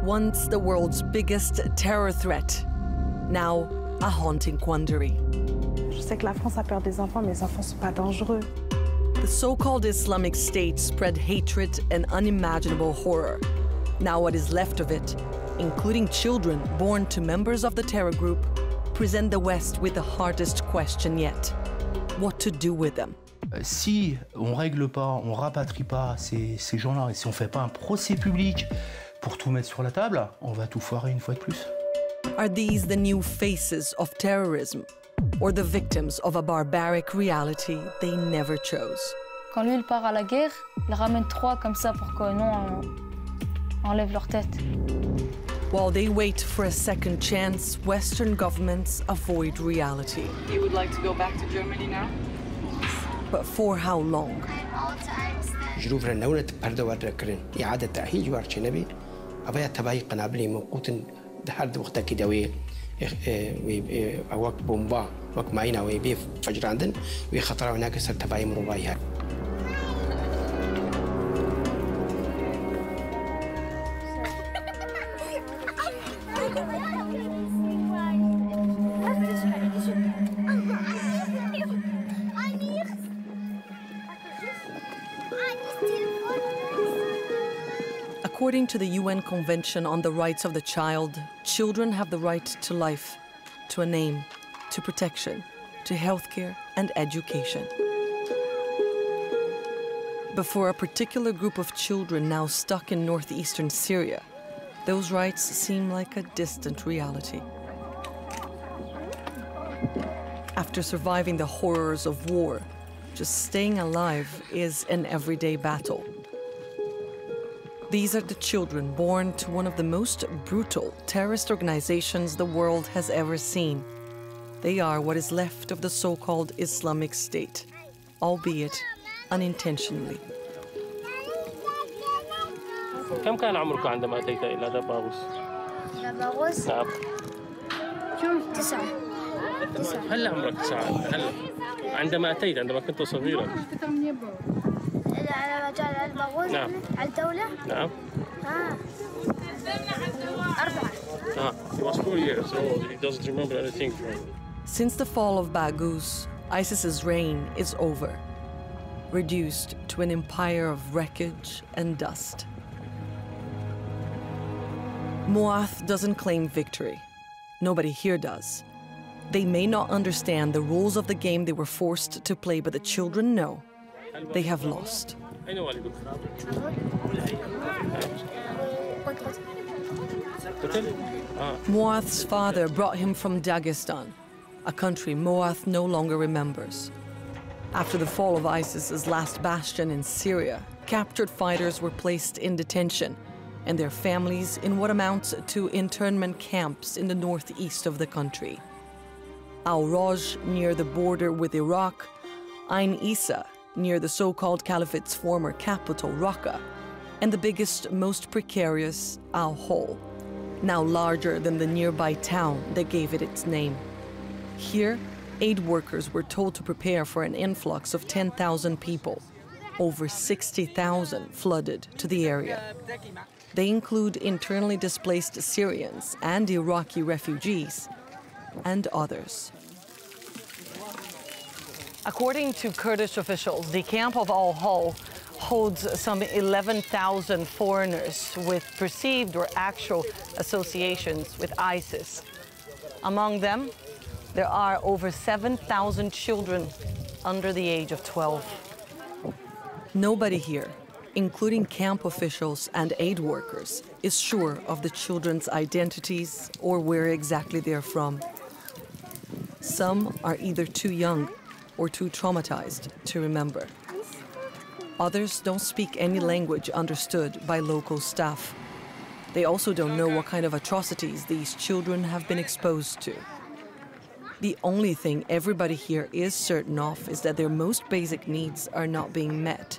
Once the world's biggest terror threat, now a haunting quandary. Je sais que la France a peur des enfants, mais les enfants sont pas dangereux. The so-called Islamic State spread hatred and unimaginable horror. Now what is left of it, including children born to members of the terror group, present the West with the hardest question yet: what to do with them? Si on règle pas, on rapatrie pas ces gens-là, et si on fait pas un procès public pour tout mettre sur la table, on va tout foirer une fois de plus. Are these the new faces of terrorism, or the victims of a barbaric reality they never chose? Quand lui, il part à la guerre, il ramène 3 comme ça pour que nous, on enlève leur tête. While they wait for a second chance, Western governments avoid reality. You would like to go back to Germany now? But for how long? جروف رنونة بردوار ركرن إعادة تأهيل جوار شنبي أبايا تباي قنابلي موقوتن دهارد وقتا كدوي أوك بومبا وك معينا ويبيف فجر عندن ويخطر هناك سر تباي مربايها. According to the UN Convention on the Rights of the Child, children have the right to life, to a name, to protection, to healthcare and education. But for a particular group of children now stuck in northeastern Syria, those rights seem like a distant reality. After surviving the horrors of war, just staying alive is an everyday battle. These are the children born to one of the most brutal terrorist organizations the world has ever seen. They are what is left of the so-called Islamic State, albeit unintentionally. كم كان عمرك عندما أتيت إلى دباغوس؟ دباغوس؟ نعم. كم 9. هلا عمرك 9 هلا عندما أتيت عندما كنت صغيرا. على مجال دباغوس؟ نعم. على الدولة؟ نعم. 4. He was 4 years old. He doesn't remember anything from it. Since the fall of Baghouz, ISIS's reign is over, reduced to an empire of wreckage and dust. Mu'ath doesn't claim victory. Nobody here does. They may not understand the rules of the game they were forced to play, but the children know they have lost. Mu'ath's father brought him from Dagestan, a country Mu'ath no longer remembers. After the fall of ISIS's last bastion in Syria, captured fighters were placed in detention, and their families in what amounts to internment camps in the northeast of the country. Al-Raj, near the border with Iraq, Ain Issa, near the so-called caliphate's former capital, Raqqa, and the biggest, most precarious, Al-Hol, now larger than the nearby town that gave it its name. Here, aid workers were told to prepare for an influx of 10,000 people. Over 60,000 flooded to the area. They include internally displaced Syrians and Iraqi refugees, and others. According to Kurdish officials, the camp of Al-Hol holds some 11,000 foreigners with perceived or actual associations with ISIS. Among them, there are over 7,000 children under the age of 12. Nobody here, including camp officials and aid workers, is sure of the children's identities or where exactly they're from. Some are either too young or too traumatized to remember. Others don't speak any language understood by local staff. They also don't know what kind of atrocities these children have been exposed to. The only thing everybody here is certain of is that their most basic needs are not being met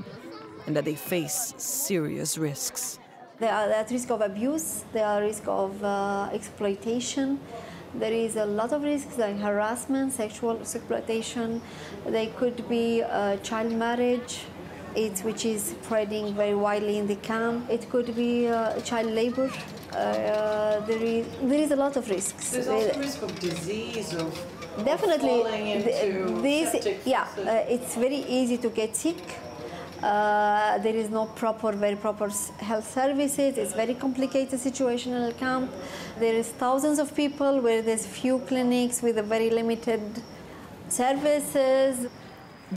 and that they face serious risks. They are at risk of abuse, they are at risk of exploitation. There is a lot of risks like harassment, sexual exploitation. They could be child marriage, which is spreading very widely in the camp. It could be child labor. There is a lot of risks. There's also risk of disease, of definitely falling into septic it's very easy to get sick. There is no very proper health services. It's very complicated situation in the camp. There is thousands of people where there's few clinics with a very limited services.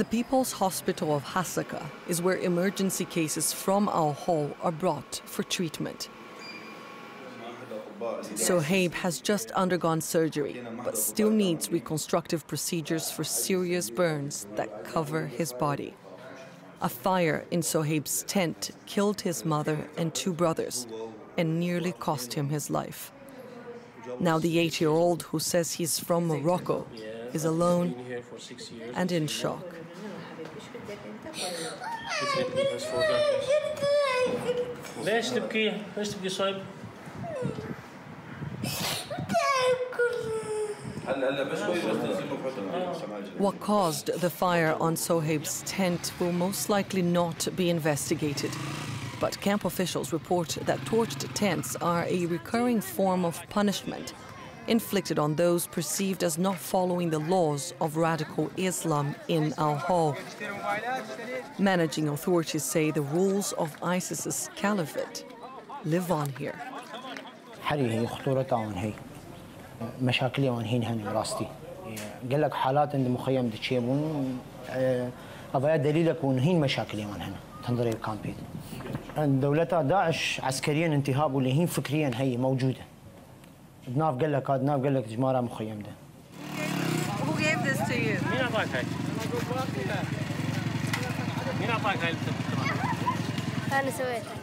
The People's Hospital of Hasaka is where emergency cases from Al-Hol are brought for treatment. Sohaib has just undergone surgery, but still needs reconstructive procedures for serious burns that cover his body. A fire in Sohaib's tent killed his mother and 2 brothers and nearly cost him his life. Now the 8-year-old who says he's from Morocco is alone and in shock. What caused the fire on Sohaib's tent will most likely not be investigated. But camp officials report that torched tents are a recurring form of punishment inflicted on those perceived as not following the laws of radical Islam in Al-Hol. Managing authorities say the rules of ISIS's caliphate live on here. مشاكلي وان هين هني راستي قال لك حالات عند مخيم دتشيبون ابغى دليلك وان هين مشاكلي وان هنا تنظري الكامبين دولتها داعش عسكريا انتهاب واللي هين فكريا هي موجوده بناف قال لك هذا ناف قال لك جماره مخيم ده. Who gave this to you? مين اعطاك هاي؟ مين اعطاك هاي؟ انا سويتها.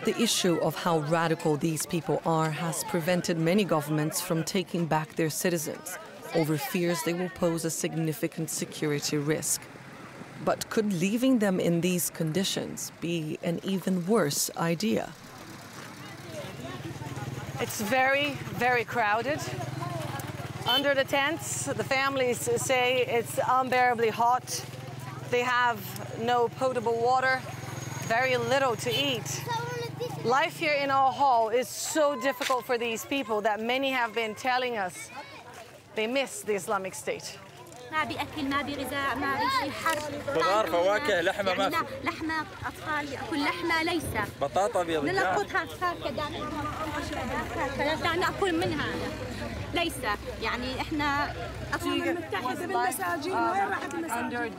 The issue of how radical these people are has prevented many governments from taking back their citizens over fears they will pose a significant security risk. But could leaving them in these conditions be an even worse idea? It's very, very crowded. Under the tents, the families say it's unbearably hot. They have no potable water, very little to eat. Life here in Al-Hol is so difficult for these people that many have been telling us they miss the Islamic State. ما بأكل ما بغذاء ما بشيء حرب خضار فواكه لحمة ما في لحمة أطفال يأكل لحمة ليس بطاطا بيض نلقطها كذا نأكل منها ليس يعني إحنا أقوم متحدة بالمساجين وين راحت المساجين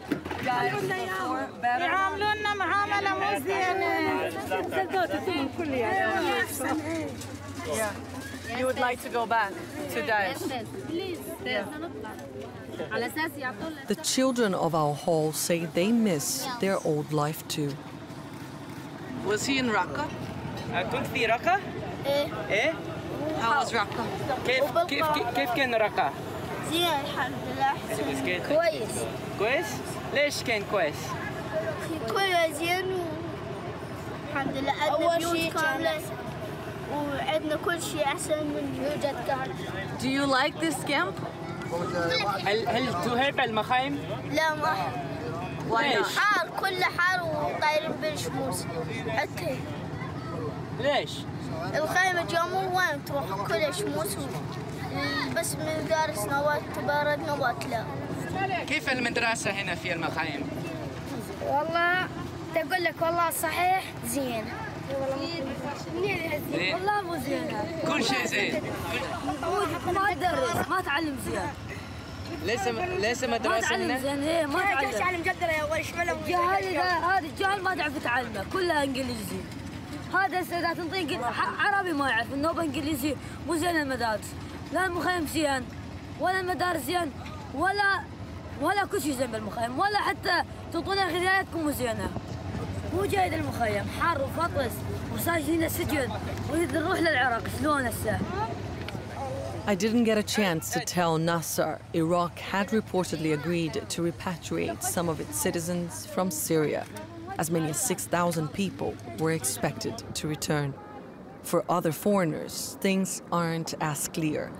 يعاملونا معاملة مو زينة You would like to go back to Daesh? The children of Al-Hol say they miss their old life too. Was he in Raqqa? كنت في رقة؟ إيه؟ How was Raqqa? كيف كان رقة؟ زين الحمد لله. كويس. كويس؟ ليش كان كويس؟ كله زين الحمد لله عندنا بيوت كاملة وعندنا كل شيء أحسن من يوجد كان. Do you like this camp? هل تهيب المخيم؟ لا ما ليش؟ حار كله حار وطايرين بالشموس حتى. ليش؟ الخيمة جامو وين تروح كلها شموس بس من دارس نوات تبارد نوات لا. كيف المدرسة هنا في المخيم؟ والله تقول لك والله صحيح زين. زين؟ والله مو زينة كل شيء زين. ما تدرس ما تعلم زين ليس مدرسة هنا؟ زين ايه ما تعلم مقدرة يا ولد شمله هذا الجهل ما تعرف تعلمه كلها انجليزي هذا اذا تنطيه عربي ما يعرف النوبه انجليزي مو زين المدارس لا المخيم زين ولا المدارس زين ولا كل شيء زين بالمخيم ولا حتى تعطونا غذاءاتكم مو زينه مو جيد المخيم حر وفطس وساجنين السجن ونروح للعراق شلون هسه I didn't get a chance to tell Nasser Iraq had reportedly agreed to repatriate some of its citizens from Syria. As many as 6,000 people were expected to return. For other foreigners, things aren't as clear.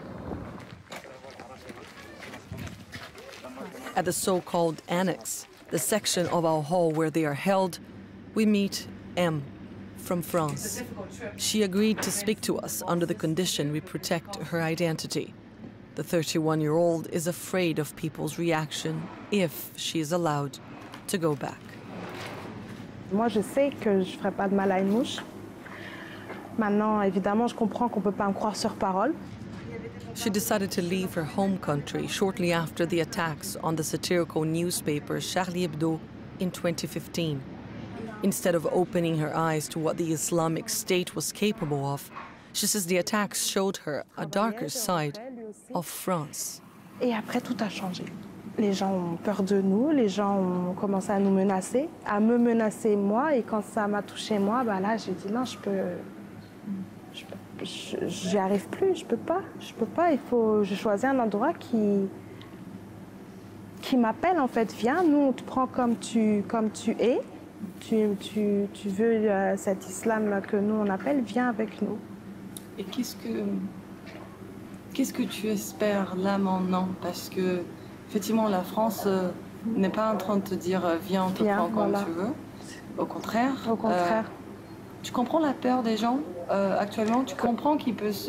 At the so-called annex, the section of our hall where they are held, we meet M from France. She agreed to speak to us under the condition we protect her identity. The 31-year-old is afraid of people's reaction if she is allowed to go back. Moi, je sais que je ne ferai pas de mal à une mouche. Maintenant, évidemment, je comprends qu'on ne peut pas me croire sur parole. She decided to leave her home country shortly after the attacks on the satirical newspaper Charlie Hebdo in 2015. Instead of opening her eyes to what the Islamic State was capable of, she says the attacks showed her a darker side of France. Et après, tout a changé. Les gens ont peur de nous, les gens ont commencé à nous menacer, à me menacer moi. Et quand ça m'a touché moi, bah là, j'ai dit non, j'y arrive plus, je peux pas. Il faut, je choisis un endroit qui m'appelle en fait. Viens, nous on te prend comme tu es. Tu veux cet islam que nous on appelle, viens avec nous. Et qu'est-ce que tu espères là maintenant? Parce que effectivement la France n'est pas en train de te dire viens, on te prend comme tu veux. Au contraire. Tu comprends la peur des gens actuellement? Tu comprends qu'ils puissent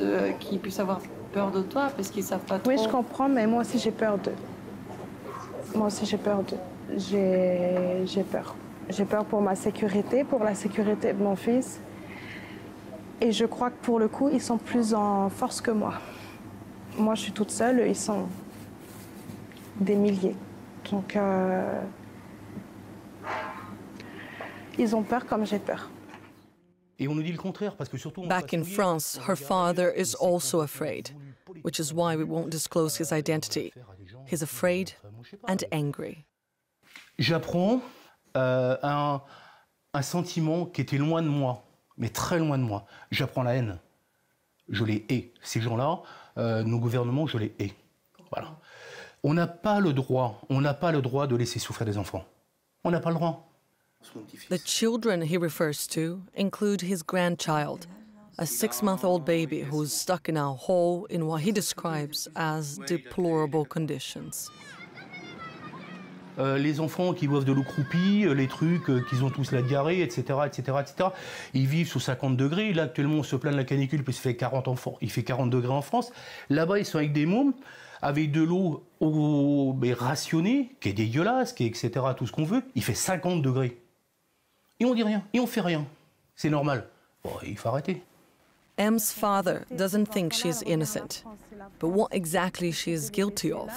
avoir peur de toi parce qu'ils savent pas trop? Oui, je comprends, mais moi aussi j'ai peur d'eux. J'ai peur. J'ai peur pour ma sécurité, pour la sécurité de mon fils. Et je crois que pour le coup, ils sont plus en force que moi. Moi, je suis toute seule, eux, ils sont des milliers. Donc, ils ont peur comme j'ai peur. Back in France, her father is also afraid, which is why we won't disclose his identity. He's afraid and angry. J'apprends un sentiment qui était loin de moi, mais très loin de moi. J'apprends la haine. Je les hais. Ces gens-là, nos gouvernements, je les hais. Voilà. On n'a pas le droit de laisser souffrir des enfants. On n'a pas le droit. The children he refers to include his grandchild, a 6-month-old baby who's stuck in a hole in what he describes as deplorable conditions. Les enfants qui boivent de l'eau croupie, les trucs qu'ils ont tous la diarrhée, etc., etc., etc. Ils vivent sous 50 degrés. Là, actuellement, on se plaint de la canicule parce qu'il fait 40 degrés en France. Là-bas, ils sont avec des mômes, avec de l'eau rationnée, qui est dégueulasse, qui est etc., tout ce qu'on veut. Il fait 50 degrés. Et on dit rien, et on fait rien. C'est normal. Bon, il faut arrêter. M's father doesn't think she's innocent, but what exactly she is guilty of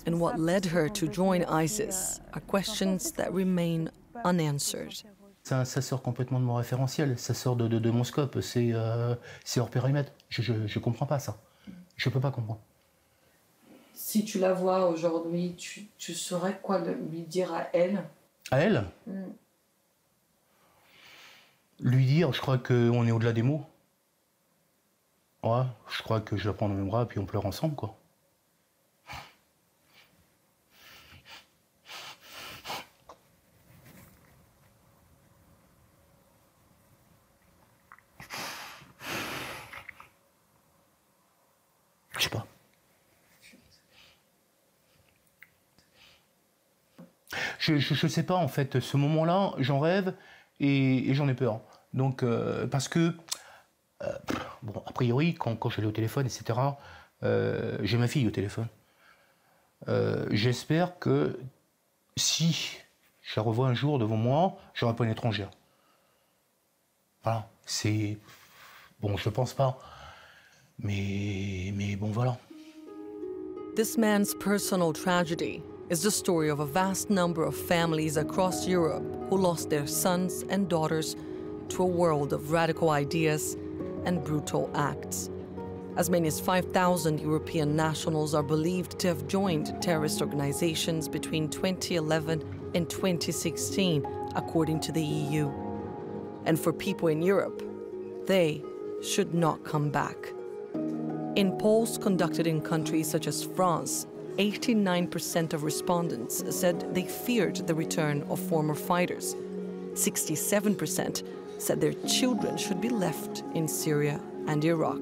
and what led her to join ISIS are questions that remain unanswered. Ça sort complètement de mon référentiel, ça sort de mon scope, c'est hors périmètre. Je comprends pas ça. Je peux pas comprendre. Si tu la vois aujourd'hui, tu saurais quoi lui dire à elle? À elle? Lui dire, je crois qu'on est au-delà des mots. Ouais, je crois que je la prends dans mes bras et puis on pleure ensemble, quoi. Je sais pas. Je sais pas, en fait. Ce moment-là, j'en rêve et j'en ai peur. Donc, parce que... bon, a priori, quand je l'ai au téléphone, etc., j'ai ma fille au téléphone. J'espère que si je la revois un jour devant moi, je n'aurai pas une étrangère. Voilà, c'est... Bon, je ne pense pas. Mais bon, voilà. This man's personal tragedy is the story of a vast number of families across Europe who lost their sons and daughters to a world of radical ideas and brutal acts. As many as 5,000 European nationals are believed to have joined terrorist organizations between 2011 and 2016, according to the EU. And for people in Europe, they should not come back. In polls conducted in countries such as France, 89% of respondents said they feared the return of former fighters. 67% said their children should be left in Syria and Iraq.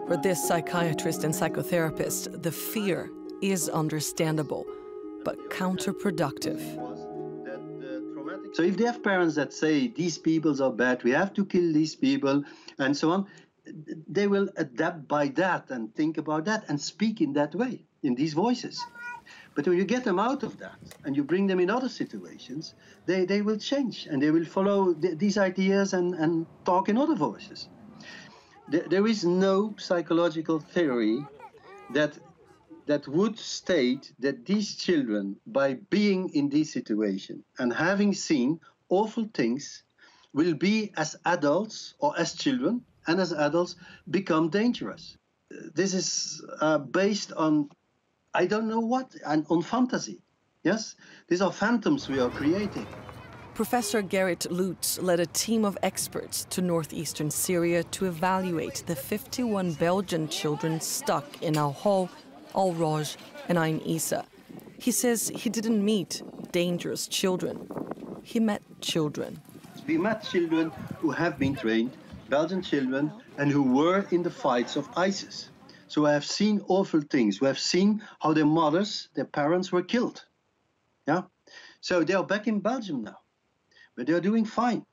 For this psychiatrist and psychotherapist, the fear is understandable. but counterproductive. So if they have parents that say, these people are bad, we have to kill these people, and so on, they will adapt by that and think about that and speak in that way, in these voices. But when you get them out of that and you bring them in other situations, they will change and they will follow these ideas and talk in other voices. There is no psychological theory that would state that these children, by being in this situation and having seen awful things, will be as adults or as children and as adults become dangerous. This is based on I don't know what, and on fantasy. Yes, these are phantoms we are creating. Professor Gerrit Lutz led a team of experts to northeastern Syria to evaluate the 51 Belgian children stuck in Al-Hol, Al-Roj, and Ain Issa. He says he didn't meet dangerous children. He met children. We met children who have been trained, Belgian children, and who were in the fights of ISIS. So I have seen awful things. We have seen how their mothers, their parents were killed. Yeah? So they are back in Belgium now. But they are doing fine.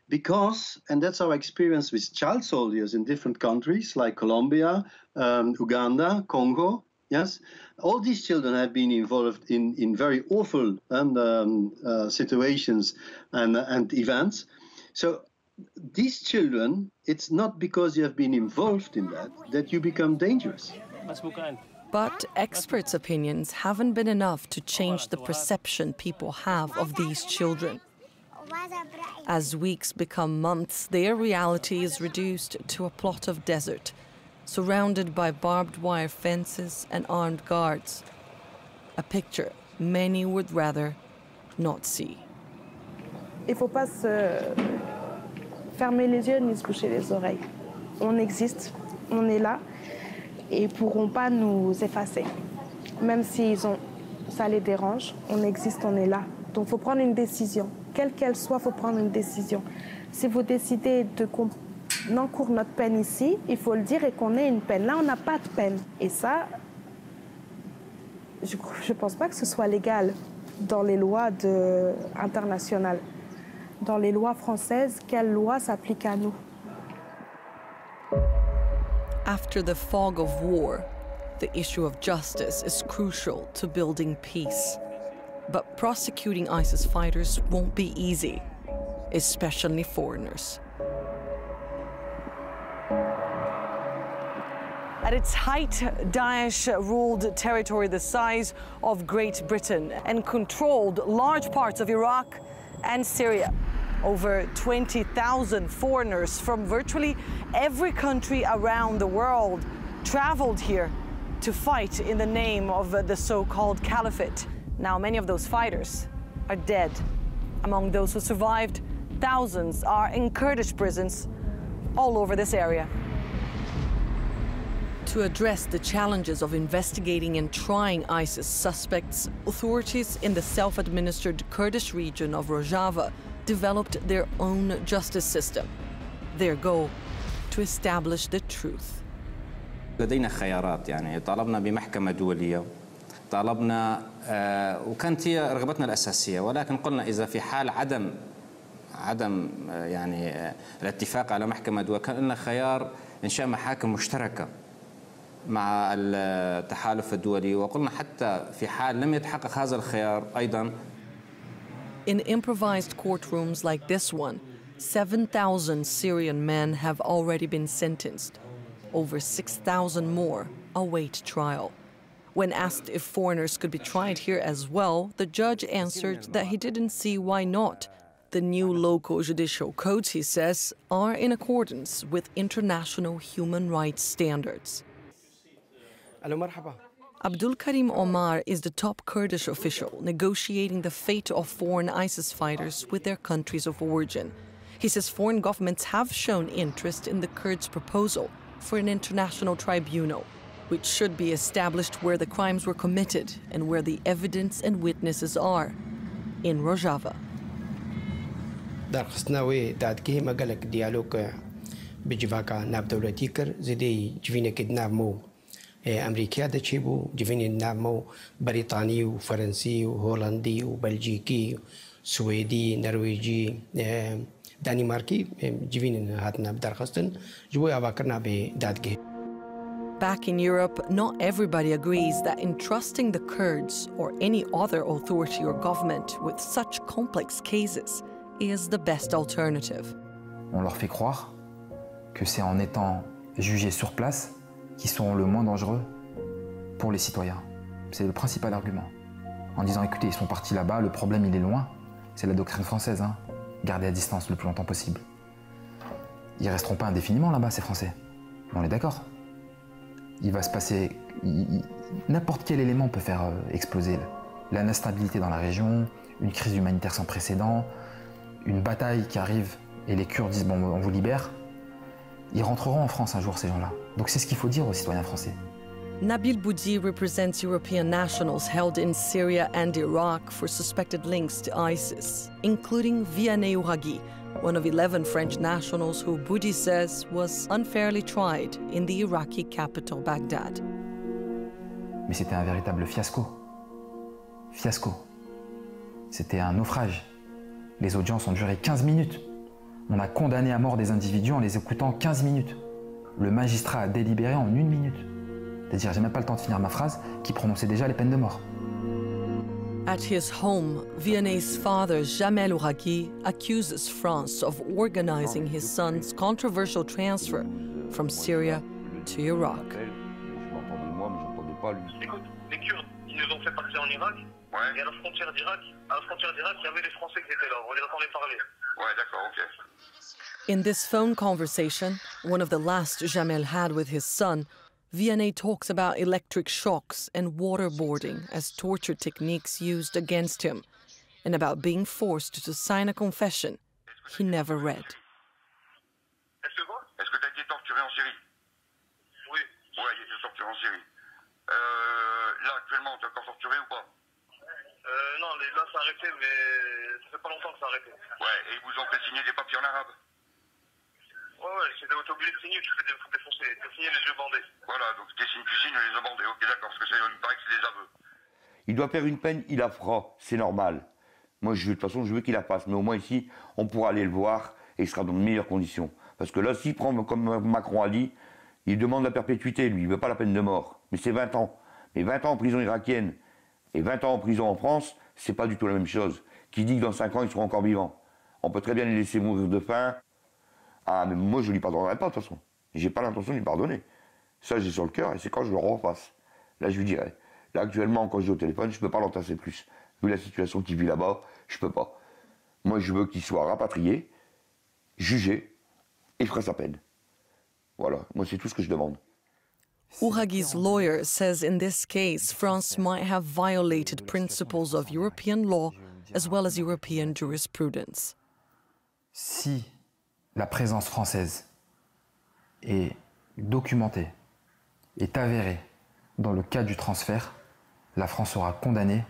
Because, and that's our experience with child soldiers in different countries like Colombia, Uganda, Congo. Yes? All these children have been involved in very awful situations and events. So these children, it's not because you have been involved in that you become dangerous. But experts' opinions haven't been enough to change the perception people have of these children. As weeks become months, their reality is reduced to a plot of desert, surrounded by barbed wire fences and armed guards. A picture many would rather not see. Il ne faut pas fermer les yeux ni se boucher les oreilles. On existe, on est là, et ils ne pourront pas nous effacer. Même si ça les dérange, on existe, on est là. Donc il faut prendre une décision. Quelle qu'elle soit, il faut prendre une décision. Si vous décidez qu'on encourt notre peine ici, il faut le dire et qu'on ait une peine. Là, on n'a pas de peine. Et ça, je ne pense pas que ce soit légal dans les lois internationales. Dans les lois françaises, quelle loi s'applique à nous? After the fog of war, the issue of justice is crucial to building peace. But prosecuting ISIS fighters won't be easy, especially foreigners. At its height, Daesh ruled territory the size of Great Britain and controlled large parts of Iraq and Syria. Over 20,000 foreigners from virtually every country around the world traveled here to fight in the name of the so-called caliphate. Now, many of those fighters are dead. Among those who survived, thousands are in Kurdish prisons all over this area. To address the challenges of investigating and trying ISIS suspects, authorities in the self-administered Kurdish region of Rojava developed their own justice system. Their goal, to establish the truth. لدينا خيارات، يعني طالبنا بمحكمة دولية، طالبنا وكانت هي رغبتنا الأساسية، ولكن قلنا إذا في حال عدم يعني الاتفاق على محكمة دولية، كان لنا خيار إنشاء محاكم مشتركة مع التحالف الدولي، وقلنا حتى في حال لم يتحقق هذا الخيار أيضا. In improvised courtrooms like this one, 7,000 Syrian men have already been sentenced. Over 6,000 more await trial. When asked if foreigners could be tried here as well, the judge answered that he didn't see why not. The new local judicial codes, he says, are in accordance with international human rights standards. Abdul Karim Omar is the top Kurdish official negotiating the fate of foreign ISIS fighters with their countries of origin. He says foreign governments have shown interest in the Kurds' proposal for an international tribunal, which should be established where the crimes were committed and where the evidence and witnesses are, in Rojava. أمريكا دتشيبو جفيني نعمو بريطاني وفرنسي وهولندي وبلجيكي سويدي نرويجي دانماركي جفيني هاتنا بدرخستن جوي أباكرنا بدادجي. Back in Europe, not everybody agrees that entrusting the Kurds or any other authority or government with such complex cases is the best alternative. On leur fait croire que c'est en étant jugés sur place qu'ils seront le moins dangereux pour les citoyens. C'est le principal argument. En disant, écoutez, ils sont partis là-bas, le problème il est loin. C'est la doctrine française, hein. Garder à distance le plus longtemps possible. Ils resteront pas indéfiniment là-bas, ces Français. On est d'accord. Il va se passer... N'importe quel élément peut faire exploser l'instabilité dans la région, une crise humanitaire sans précédent, une bataille qui arrive et les Kurdes disent, bon, on vous libère. Ils rentreront en France un jour, ces gens-là. Donc c'est ce qu'il faut dire aux citoyens français. Nabil Boudi represents European nationals held in Syria and Iraq for suspected links to ISIS, including Vianney Ouraghi, one of 11 French nationals who Boudi says was unfairly tried in the Iraqi capital, Baghdad. Mais c'était un véritable fiasco. Fiasco. C'était un naufrage. Les audiences ont duré 15 minutes. On a condamné à mort des individus en les écoutant 15 minutes. Le magistrat a délibéré en 1 minute. C'est-à-dire, j'ai même pas le temps de finir ma phrase, qui prononçait déjà les peines de mort. At his home, Vianney's father, Jamel Ouraghi, accuses France of organizing his son's controversial transfer from Syria to Iraq. Écoute, les Kurdes, ils nous ont fait partir en Irak, et à la frontière d'Irak, il y avait les Français qui étaient là, on les entendait parler. Ouais, d'accord, ok. In this phone conversation, one of the last Jamel had with his son, Vianney talks about electric shocks and waterboarding as torture techniques used against him, and about being forced to sign a confession he never read. Est-ce que tu as été torturé en Syrie? Oui. Ouais, il a été torturé en Syrie. Là, actuellement, tu es encore torturé ou pas? Non, là, ça a arrêté, mais ça fait pas longtemps que ça a arrêté. Ouais, et ils vous ont fait signer des papiers en arabe? Ouais, t'es obligé de signer, tu fais défoncer, t'as signé les yeux bandés. Voilà, donc tu signes les yeux bandés, ok, d'accord, parce que ça, il paraît que c'est des aveux. Il doit faire une peine, il la fera, c'est normal. Moi, de toute façon, je veux qu'il la fasse, mais au moins ici, on pourra aller le voir et il sera dans de meilleures conditions. Parce que là, s'il prend, comme Macron a dit, il demande la perpétuité, lui, il ne veut pas la peine de mort. Mais c'est 20 ans. Mais 20 ans en prison irakienne et 20 ans en prison en France, c'est pas du tout la même chose. Qui dit que dans 5 ans, ils seront encore vivants. On peut très bien les laisser mourir de faim. Ah, mais moi, je ne lui pardonnerai pas, de toute façon. J'ai pas l'intention de lui pardonner. Ça, j'ai sur le cœur, et c'est quand je le refasse. Là, je lui dirai. Là, actuellement, quand je vais au téléphone, je ne peux pas l'entasser plus. Vu la situation qu'il vit là-bas, je ne peux pas. Moi, je veux qu'il soit rapatrié, jugé, et fera sa peine. Voilà, moi, c'est tout ce que je demande. Ouraghi's lawyer says in this case, France might have violated principles of European law as well as European jurisprudence. Si la présence française est documentée, est avérée dans le cas du transfert, la France sera condamnée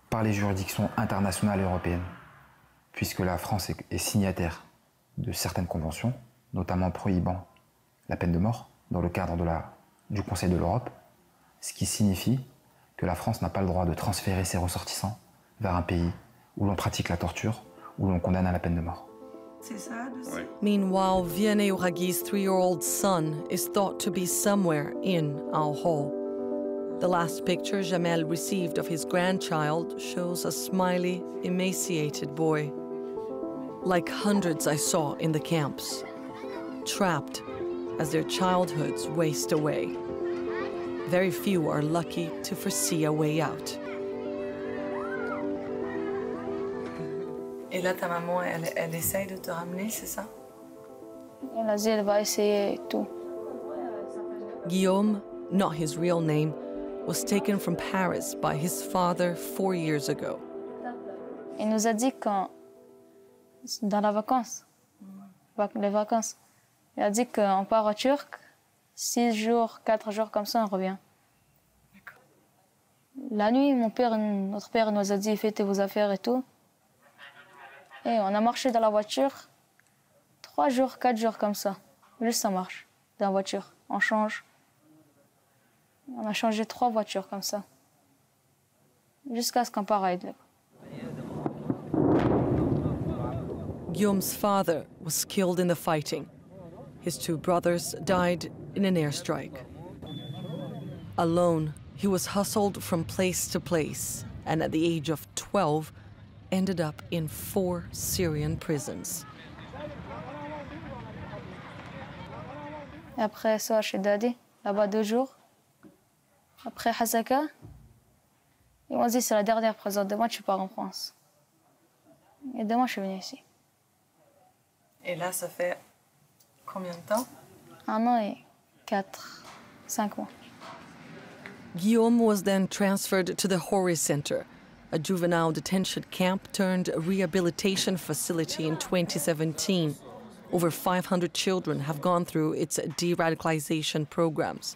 par les juridictions internationales et européennes, puisque la France est signataire de certaines conventions, notamment prohibant la peine de mort dans le cadre du Conseil de l'Europe, ce qui signifie que la France n'a pas le droit de transférer ses ressortissants vers un pays où l'on pratique la torture, où l'on condamne à la peine de mort. Oui. Meanwhile, Vianney Ouraghi's 3-year-old son is thought to be somewhere in our hall. The last picture Jamel received of his grandchild shows a smiley, emaciated boy. Like hundreds I saw in the camps, trapped as their childhoods waste away. Very few are lucky to foresee a way out. Et là, ta maman, elle essaye de te ramener, c'est ça? Elle a dit qu'elle va essayer tout. Guillaume, not his real name, was taken from Paris by his father 4 years ago. Il nous a dit dans la vacance, les vacances, il a dit qu'on part au Turc, 6 jours, 4 jours comme ça, on revient. La nuit, notre père nous a dit faites vos affaires et tout. Et on a marché dans la voiture 3 jours, 4 jours comme ça. Juste ça marche, dans la voiture. On change. On a changé 3 voitures comme ça, jusqu'à ce qu'on parte à Idlib. Guillaume's father was killed in the fighting. His 2 brothers died in an airstrike. Alone, he was hustled from place to place, and at the age of 12, ended up in 4 Syrian prisons. Et après, soir chez Daddy, là-bas 2 jours. Après Hasaka, ils m'ont dit c'est la dernière prison. Demain, tu pars en France. Et demain, je suis venue ici. Et là, ça fait combien de temps? 1 an et 5 mois. Guillaume was then transferred to the Hori Center, a juvenile detention camp turned rehabilitation facility in 2017. Over 500 children have gone through its de-radicalization programs.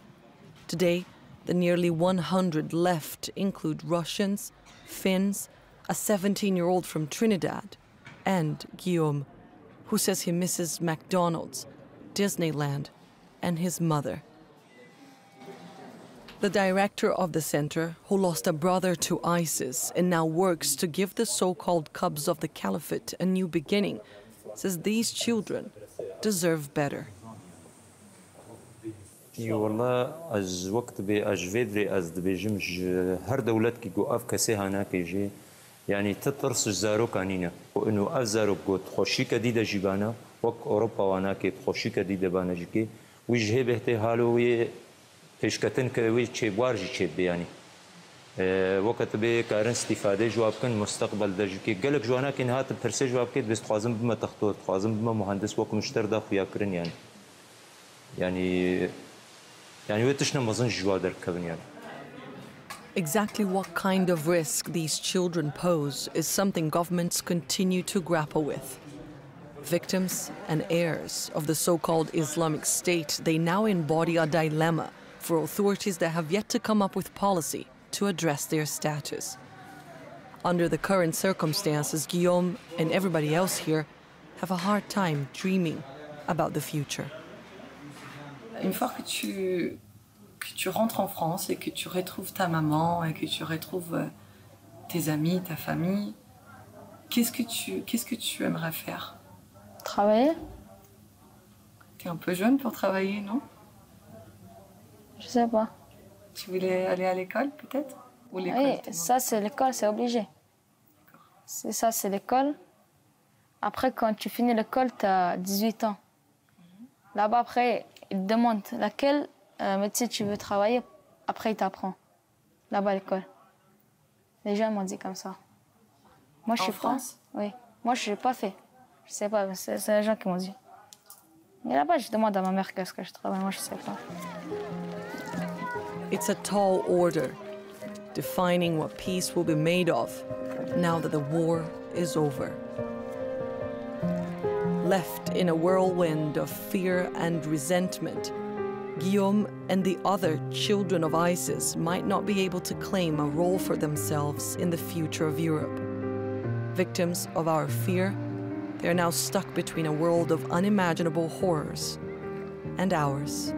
Today, the nearly 100 left include Russians, Finns, a 17-year-old from Trinidad, and Guillaume, who says he misses McDonald's, Disneyland, and his mother. The director of the center, who lost a brother to ISIS and now works to give the so-called cubs of the caliphate a new beginning, says these children deserve better. والله از وقت به اجویدری از دبیجمش هر دولت کی گو اف کسی هانا کیجی یعنی تطرس زارو کانینا وانه اف زارو گوت خوشی کدیده جیبانا وق اوروبا وانا کی خوشی کدیده بانا جکی وجهه بهته حالو وی پیشکتن کوي چې وارجی چې بیانی وقت به کارن استفاده جواب کن مستقبل د جکی گلک جوانا کین هات پرسه جواب کید بس خوازم بما تختور خوازم بما مهندس وک مشتر دا خویا کرن يعني وتشنا مازن جوادر كبن يعني. Exactly what kind of risk these children pose is something governments continue to grapple with. Victims and heirs of the so-called Islamic State, they now embody a dilemma for authorities that have yet to come up with policy to address their status. Under the current circumstances, Guillaume and everybody else here have a hard time dreaming about the future. Une fois que tu rentres en France et que tu retrouves ta maman et que tu retrouves tes amis, ta famille, qu'est-ce que tu aimerais faire? Travailler. T'es un peu jeune pour travailler, non? Je sais pas. Tu voulais aller à l'école, peut-être? Ou l'école? Oui, ça c'est l'école, c'est obligé. Ça c'est l'école. Après, quand tu finis l'école, tu as 18 ans. Là-bas, après, ils te demandent laquelle métier tu veux travailler. Après, ils t'apprennent. Là-bas, à l'école. Les gens m'ont dit comme ça. Moi, je suis en France? Oui. Moi, je n'ai pas fait. Je sais pas, c'est les gens qui m'ont dit. Mais là-bas, je demande à ma mère qu'est-ce que je travaille. Moi, je sais pas. It's a tall order, defining what peace will be made of now that the war is over. Left in a whirlwind of fear and resentment, Guillaume and the other children of ISIS might not be able to claim a role for themselves in the future of Europe. Victims of our fear, they are now stuck between a world of unimaginable horrors and ours.